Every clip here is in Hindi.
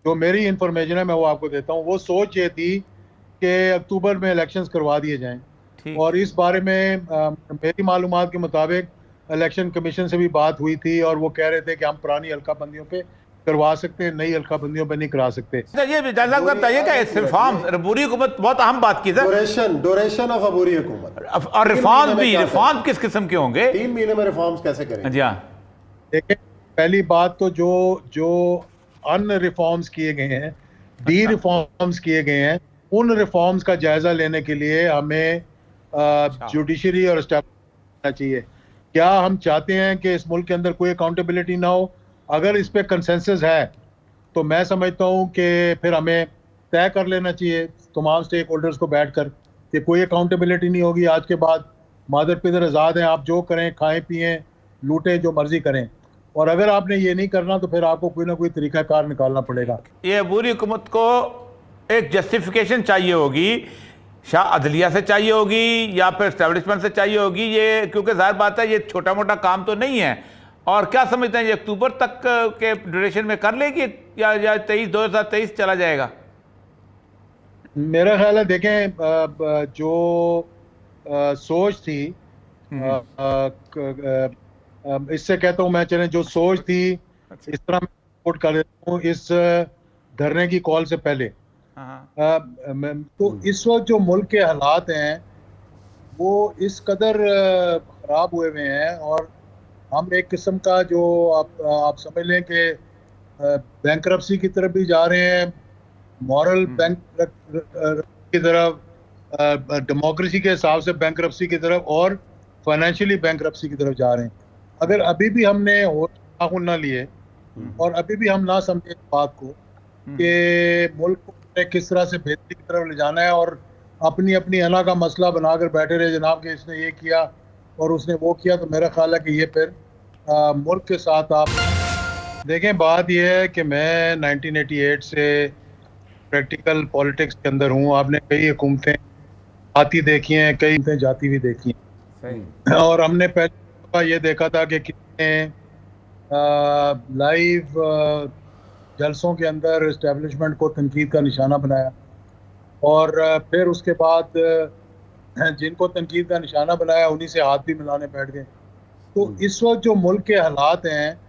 जो मेरी इंफॉर्मेशन है मैं वो आपको देता हूँ। वो सोच ये थी कि अक्टूबर में इलेक्शंस करवा दिए जाएं, ठीक। और इस बारे में मेरी मालूमात के मुताबिक इलेक्शन कमीशन से भी बात हुई थी, और वो कह रहे थे कि हम पुरानी हल्का बंदियों पे करवा सकते हैं, नई हल्का बंदियों पे नहीं करा सकते। अच्छा, ये जानना बताइए कि एक मिनट, रिफॉर्म, अबूरी हुकूमत बहुत अहम बात की सर, ड्यूरेशन ऑफ अबूरी हुकूमत और 3 रिफॉर्म महीने में भी, क्या रिफॉर्म करें? किस किस्म के होंगे? 3 महीने में रिफॉर्म्स कैसे करें? जी हाँ। देखिए, पहली बात तो जो जो अन रिफॉर्म्स किए गए हैं, डी अच्छा रिफॉर्म्स किए गए हैं, उन रिफॉर्म्स का जायजा लेने के लिए हमें अच्छा। जुडिशरी और करना चाहिए। क्या हम चाहते हैं कि इस मुल्क के अंदर कोई अकाउंटेबिलिटी ना हो? अगर इस पे कंसेंसस है तो मैं समझता हूं कि फिर हमें तय कर लेना चाहिए तमाम स्टेक होल्डर्स को बैठकर कि कोई अकाउंटेबिलिटी नहीं होगी आज के बाद। मादर पिदर आज़ाद हैं, आप जो करें, खाएं पिएं, लूटें, जो मर्जी करें। और अगर आपने ये नहीं करना तो फिर आपको कोई ना कोई तरीकाकार निकालना पड़ेगा। ये अबूरी हुकूमत को एक जस्टिफिकेशन चाहिए होगी, शाह अदलिया से चाहिए होगी या फिर एस्टेब्लिशमेंट से चाहिए होगी, ये क्योंकि जाहिर बात है ये छोटा मोटा काम तो नहीं है। और क्या समझते हैं, ये अक्टूबर तक के ड्यूरेशन में कर लेगी या 2023 चला जाएगा? मेरा ख्याल है, देखें, जो सोच थी, इससे कहता हूं मैं, चलें, जो सोच थी, इस तरह मैं सपोर्ट कर देता हूँ इस धरने की कॉल से पहले। तो इस वक्त जो मुल्क के हालात हैं वो इस कदर खराब हुए हुए हैं, और हम एक किस्म का, जो आप समझ लें कि बैंकरप्सी की तरफ भी जा रहे हैं, मॉरल बैंक की तरफ, डेमोक्रेसी के हिसाब से बैंकरप्सी की तरफ, और फाइनेंशियली बैंकरप्सी की तरफ जा रहे हैं। अगर अभी भी हमने होश नाखुन ना लिए और अभी भी हम ना समझे इस बात को कि मुल्क को किस तरह से बेहतरी की तरफ ले जाना है, और अपनी अपनी अना का मसला बनाकर बैठे रहे जनाब कि इसने ये किया और उसने वो किया, तो मेरा ख्याल है कि ये फिर मुल्क के साथ आप देखें। बात यह है कि मैं 1988 से प्रैक्टिकल पॉलिटिक्स के अंदर हूँ। आपने कई हुकूमतें आती देखी हैं, कई हुकूमतें जाती भी देखी हैं, और हमने पहले ये देखा था कि कितने लाइव जलसों के अंदर इस्टेब्लिशमेंट को तनकीद का निशाना बनाया, और फिर उसके बाद जिनको तनकीद का निशाना बनाया उन्हीं से हाथ भी मिलाने बैठ गए। तो इस वक्त जो मुल्क के हालात हैं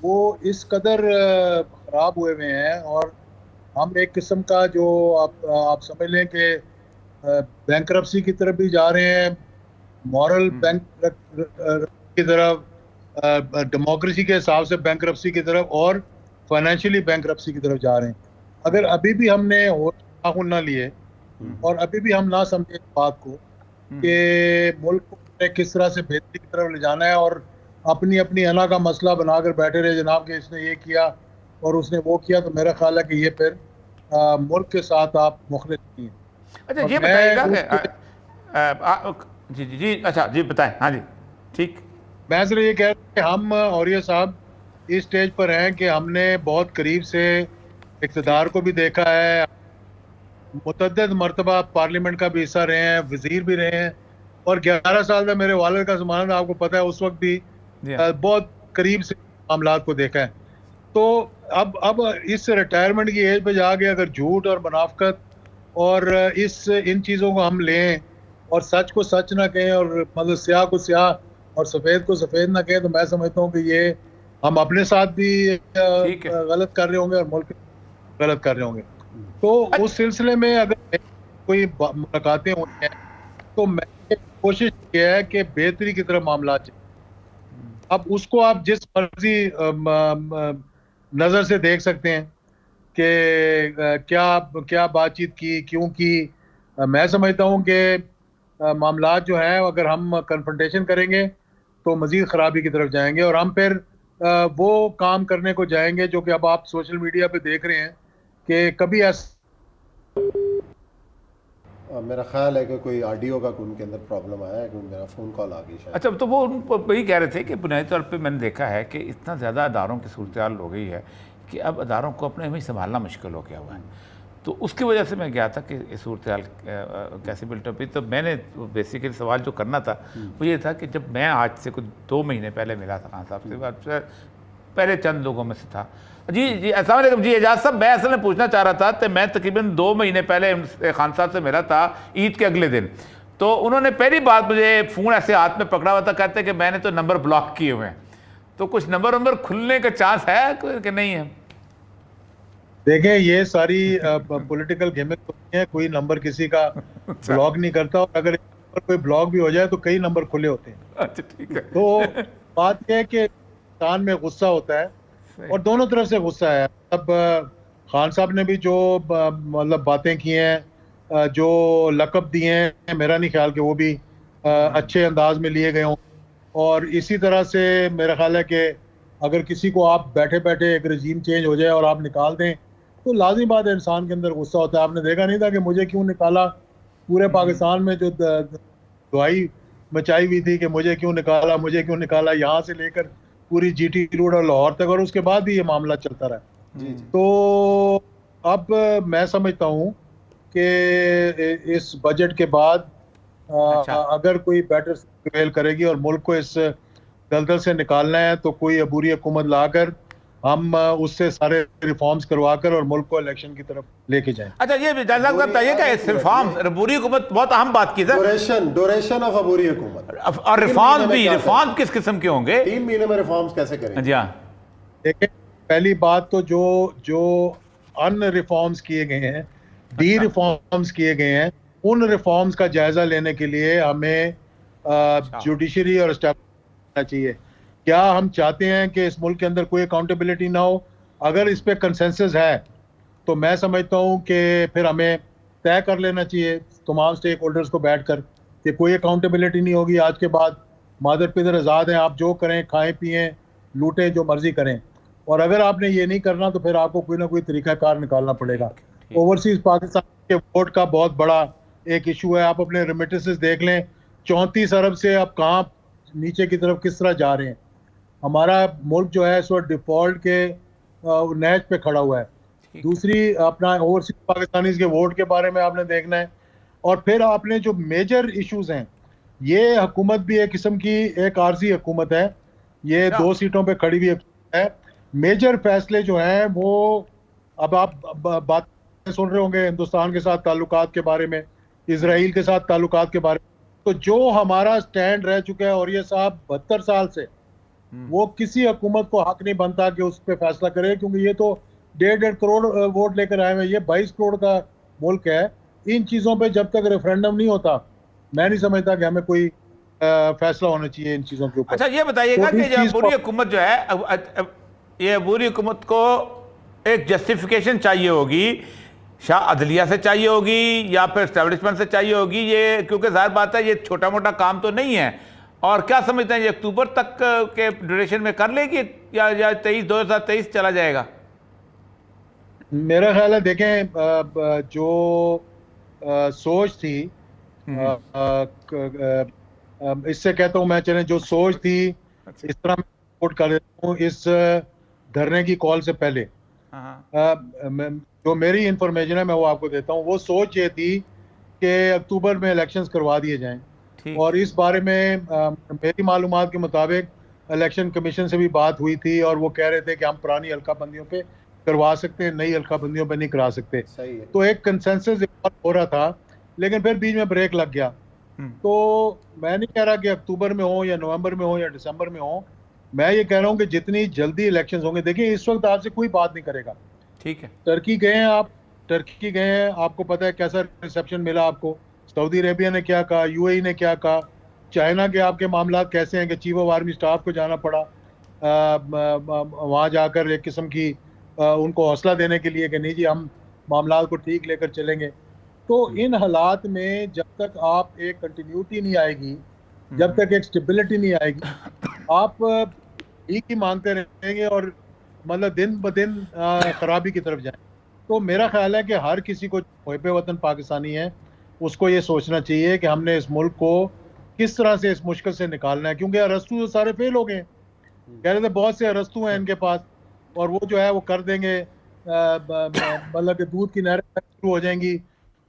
वो इस कदर खराब हुए हुए हैं, और हम एक किस्म का, जो आप समझ लें कि बैंकरप्सी की तरफ भी जा रहे हैं, मॉरल बैंक की तरफ, डेमोक्रेसी के हिसाब से बैंकरप्सी की तरफ, और फाइनेंशियली बैंकरप्सी की तरफ जा रहे हैं। अगर अभी भी हमने होश नाखुन ना लिए और अभी भी हम ना समझे इस बात को कि मुल्क को किस तरह से बेहतरी की तरफ ले जाना है, और अपनी अपनी अना का मसला बनाकर बैठे रहे जनाब कि इसने ये किया और उसने वो किया, तो मेरा ख्याल है कि ये फिर मुल्क के साथ आप मुखलिफ नहीं हैं। अच्छा, ये बताइएगा कि जी जी जी, अच्छा जी बताएं। हाँ जी, ठीक। मैं सिर्फ ये कह रहा हूं कि हम और ये साहब इस स्टेज पर हैं कि हमने बहुत करीब से इक़्तिदार को भी देखा है, मुतअद्दिद मरतबा पार्लियामेंट का भी हिस्सा रहे हैं, वजीर भी रहे हैं, और 11 साल में मेरे वालिद का ज़माना आपको पता है, उस वक्त भी बहुत करीब से मामलात को देखा है। तो अब इस रिटायरमेंट की एज पे जाके अगर झूठ और मुनाफिकत और इन चीज़ों को हम लें और सच को सच ना कहें, और मतलब स्याह को स्याह और सफ़ेद को सफ़ेद ना कहें, तो मैं समझता हूँ कि ये हम अपने साथ भी गलत कर रहे होंगे और मुल्क गलत कर रहे होंगे। तो उस सिलसिले में अगर कोई मुलाकातें होती हैं तो मैंने कोशिश की है कि बेहतरी की तरफ मामला चले। अब उसको आप जिस मर्जी नज़र से देख सकते हैं कि क्या बातचीत की, क्यों की। मैं समझता हूँ कि मामलात जो हैं, अगर हम कन्फ्रंटेशन करेंगे तो मज़ीद ख़राबी की तरफ जाएंगे, और हम फिर वो काम करने को जाएंगे जो कि अब आप सोशल मीडिया पे देख रहे हैं कि कभी ऐसा। मेरा ख्याल है कि कोई ऑडियो का उनके अंदर प्रॉब्लम आया है, क्योंकि मेरा फ़ोन कॉल आ गई शायद। अच्छा, तो वो वही कह रहे थे कि बुनियादी तौर पे मैंने देखा है कि इतना ज़्यादा अदारों की सूरत हाल हो गई है कि अब अदारों को अपने में ही संभालना मुश्किल हो गया हुआ है। तो उसकी वजह से मैं गया था कि सूरत हाल कैसे बिल्टअप हुई। तो मैंने बेसिकली सवाल जो करना था वो ये था कि जब मैं आज से कुछ 2 महीने पहले मिला था खान साहब से, पहले चंद लोगों में से था, जी जी, अस्सलाम वालेकुम जी एजाज साहब, मैं असल में पूछना चाह रहा था, तो मैं तकरीबन 2 महीने पहले खान साहब से मिला था ईद के अगले दिन। तो उन्होंने पहली बात मुझे फ़ोन ऐसे हाथ में पकड़ा हुआ था, कहते कि मैंने तो नंबर ब्लॉक किए हुए हैं। तो कुछ नंबर खुलने का चांस है कि नहीं है? देखें, ये सारी पॉलिटिकल गेमिंग तो नहीं है, कोई नंबर किसी का ब्लॉक नहीं करता, और अगर कोई ब्लॉक भी हो जाए तो कई नंबर खुले होते हैं। अच्छा, ठीक है। तो बात यह है कि इंसान में गुस्सा होता है, और दोनों तरफ से गुस्सा है। अब खान साहब ने भी जो मतलब बातें की हैं, जो लकब दिए हैं, मेरा नहीं ख्याल कि वो भी अच्छे अंदाज में लिए गए हों। और इसी तरह से मेरा ख्याल है कि अगर किसी को आप बैठे बैठे एक रजीम चेंज हो जाए और आप निकाल दें, तो लाजिमी बात है इंसान के अंदर गुस्सा होता है। आपने देखा नहीं था कि मुझे क्यों निकाला? पूरे पाकिस्तान में जो दुआई मचाई हुई थी कि मुझे क्यों निकाला, मुझे क्यों निकाला, यहाँ से लेकर पूरी जीटी रोड और लाहौर तक, और उसके बाद भी ये मामला चलता रहा। तो अब मैं समझता हूँ कि इस बजट के बाद अच्छा। अगर कोई बेटर प्रिवेल करेगी और मुल्क को इस दलदल से निकालना है, तो कोई अबूरी हुकूमत लाकर हम उससे सारे रिफॉर्म्स करवाकर और मुल्क को इलेक्शन की तरफ लेके जाएं। अच्छा, ये बताइए कि रिफॉर्म, अबूरी हुकूमत बहुत अहम बात की सर, ड्यूरेशन ऑफ अबूरी हुकूमत और रिफॉर्म किस किस्म के होंगे? 3 महीने में रिफॉर्म्स कैसे करेंगे? जी हाँ। देखिए, पहली बात तो जो अन रिफॉर्म्स किए गए हैं, डी रिफॉर्म्स किए गए हैं, उन रिफॉर्म्स का जायजा लेने के लिए हमें जुडिशरी और एस्टैब्लिश करना चाहिए। क्या हम चाहते हैं कि इस मुल्क के अंदर कोई अकाउंटेबिलिटी ना हो? अगर इस पे कंसेंसस है तो मैं समझता हूं कि फिर हमें तय कर लेना चाहिए तमाम स्टेक होल्डर्स को बैठकर कि कोई अकाउंटेबिलिटी नहीं होगी आज के बाद। मादर पिदर आज़ाद हैं, आप जो करें, खाएं पिएं, लूटें, जो मर्जी करें। और अगर आपने ये नहीं करना तो फिर आपको कोई ना कोई तरीकाकार निकालना पड़ेगा। ओवरसीज पाकिस्तान के वोट का बहुत बड़ा एक इशू है। आप अपने रेमिटेंसेस देख लें, 34 अरब से अब कहाँ नीचे की तरफ किस तरह जा रहे हैं। हमारा मुल्क जो है इस वक्त डिफॉल्ट के नहज पे खड़ा हुआ है। दूसरी, अपना ओवरसीज पाकिस्तानीज के वोट के बारे में आपने देखना है। और फिर आपने जो मेजर इश्यूज हैं, ये हुकूमत भी एक किस्म की एक आरजी हुकूमत है, ये 2 सीटों पे खड़ी हुई है। मेजर फैसले जो हैं वो, अब आप बात सुन रहे होंगे हिंदुस्तान के साथ ताल्लुकात के बारे में, इजराइल के साथ ताल्लुकात के बारे में। तो जो हमारा स्टैंड रह चुका है, और ये साहब 72 साल से, वो किसी हुकूमत को हक नहीं बनता कि उस पर फैसला करे, क्योंकि ये तो 1.5 करोड़ वोट लेकर आए हैं, ये 22 करोड़ का मुल्क है। इन चीजों पे जब तक रेफरेंडम नहीं होता, मैं नहीं समझता कि हमें कोई फैसला होना चाहिए इन चीजों के ऊपर। अच्छा, ये बताइएगा कि ये पूरी हुकूमत जो है, ये पूरी हुकूमत को एक जस्टिफिकेशन चाहिए होगी, शाह अदलिया से चाहिए होगी या फिर एस्टेब्लिशमेंट से चाहिए होगी, ये क्योंकि जाहिर बात है ये छोटा मोटा काम तो नहीं है। और क्या समझते हैं, ये अक्टूबर तक के ड्यूरेशन में कर लेगी या 2023 चला जाएगा? मेरा ख्याल है, देखें, जो सोच थी, इससे कहता हूं मैं, चलें, जो सोच थी, इस तरह मैं सपोर्ट कर देता हूँ इस धरने की कॉल से पहले। जो मेरी इंफॉर्मेशन है मैं वो आपको देता हूँ। वो सोच ये थी कि अक्टूबर में इलेक्शंस करवा दिए जाएं, और इस बारे में मेरी मालूमात के मुताबिक इलेक्शन कमीशन से भी बात हुई थी, और वो कह रहे थे कि हम पुरानी हल्का बंदियों पे करवा सकते हैं, नई हल्का बंदियों पे नहीं करा सकते। सही है। तो एक कंसेंसस हो रहा था, लेकिन फिर बीच में ब्रेक लग गया। तो मैं नहीं कह रहा कि अक्टूबर में हो या नवंबर में हो या दिसंबर में हो, मैं ये कह रहा हूँ कि जितनी जल्दी इलेक्शंस होंगे। देखिए, इस वक्त आपसे कोई बात नहीं करेगा। ठीक है। टर्की गए हैं आप, टर्की गए हैं, आपको पता है कैसा रिसेप्शन मिला आपको। सऊदी अरेबिया ने क्या कहा, यूएई ने क्या कहा, चाइना के आपके मामला कैसे हैं कि चीफ ऑफ आर्मी स्टाफ को जाना पड़ा वहाँ जाकर एक किस्म की उनको हौसला देने के लिए कि नहीं जी, हम मामला को ठीक लेकर चलेंगे। तो इन हालात में जब तक आप एक कंटिन्यूटी नहीं आएगी, जब तक एक स्टेबिलिटी नहीं आएगी, आप ठीक ही मांगते रहेंगे और मतलब दिन ब दिन खराबी की तरफ जाए। तो मेरा ख्याल है कि हर किसी को मुहिब्बे वतन पाकिस्तानी है, उसको ये सोचना चाहिए कि हमने इस मुल्क को किस तरह से इस मुश्किल से निकालना है। क्योंकि अरस्तू तो सारे फेल हो गए, कह रहे थे बहुत से अरस्तू हैं इनके पास, और वो जो है वो कर देंगे, मतलब कि दूध की नहरें शुरू हो जाएंगी,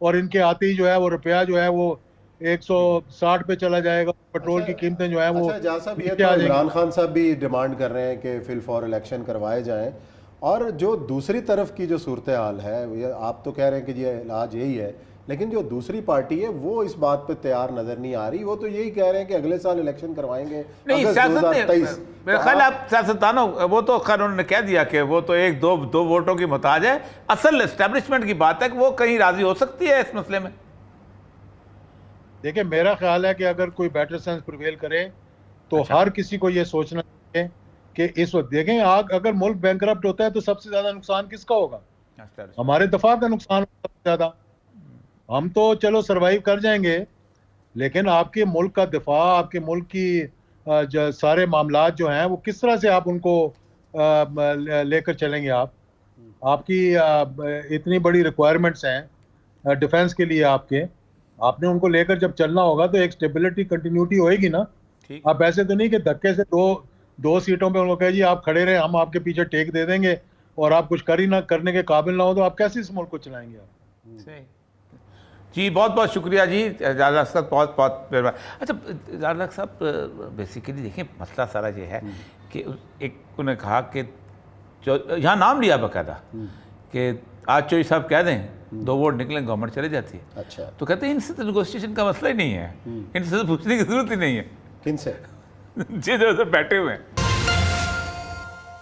और इनके आते ही जो है वो रुपया जो है वो 160 पे चला जाएगा, पेट्रोल की कीमतें जो है वो। अच्छा, जहाँ साहब, ये तो इमरान खान साहब भी डिमांड कर रहे हैं कि फिल फॉर इलेक्शन करवाए जाएं, और जो दूसरी तरफ की जो सूरत हाल है, ये आप तो कह रहे हैं कि ये इलाज यही है, लेकिन जो दूसरी पार्टी है वो इस बात पे तैयार नजर नहीं आ रही। वो तो यही कह रहे हैं कि अगले साल इलेक्शन करवाएंगे, नहीं, अगस्त सियासत 2023। मेरे ख्याल आप सियासतदानों, वो तो खैर उन्होंने कह दिया कि वो तो एक दो वोटों की मोहताज है। असल एस्टेब्लिशमेंट की बात है कि वो कहीं राजी हो सकती है इस मसले में। देखिए, मेरा ख्याल है कि अगर कोई बेटर सेंस प्रिवेल करे तो अच्छा। हर किसी को ये सोचना चाहिए कि इस वक्त देखें, अगर मुल्क बैंकरप्ट होता है तो सबसे ज्यादा नुकसान किसका होगा? हमारे दफा का नुकसान होगा सबसे ज्यादा। हम तो चलो सरवाइव कर जाएंगे, लेकिन आपके मुल्क का दिफा, आपके मुल्क की जो सारे मामलात जो हैं वो किस तरह से आप उनको लेकर चलेंगे? आपकी इतनी बड़ी रिक्वायरमेंट्स हैं डिफेंस के लिए, आपने उनको लेकर जब चलना होगा तो एक स्टेबिलिटी कंटिन्यूटी होएगी ना। ठीक। आप ऐसे तो नहीं कि धक्के से दो सीटों पे उनको कहे जी आप खड़े रहे, हम आपके पीछे टेक दे देंगे और आप कुछ कर ही ना करने के काबिल ना हो, तो आप कैसे इस मुल्क को चलाएंगे आप? सही जी, बहुत बहुत शुक्रिया जी जारलाक साहब, बहुत बहुत मेहरबान। अच्छा जारलाक साहब, बेसिकली देखिए मसला सारा ये है कि एक उन्होंने कहा कि यहाँ नाम लिया बाकायदा कि आज चौधरी साहब कह दें 2 वोट निकलें गवर्नमेंट चले जाती है। अच्छा, तो कहते हैं इनसे तो नेगोशिएशन का मसला ही नहीं है, इनसे तो पूछने की जरूरत ही नहीं है। किनसे? जिधर उधर बैठे हुए हैं।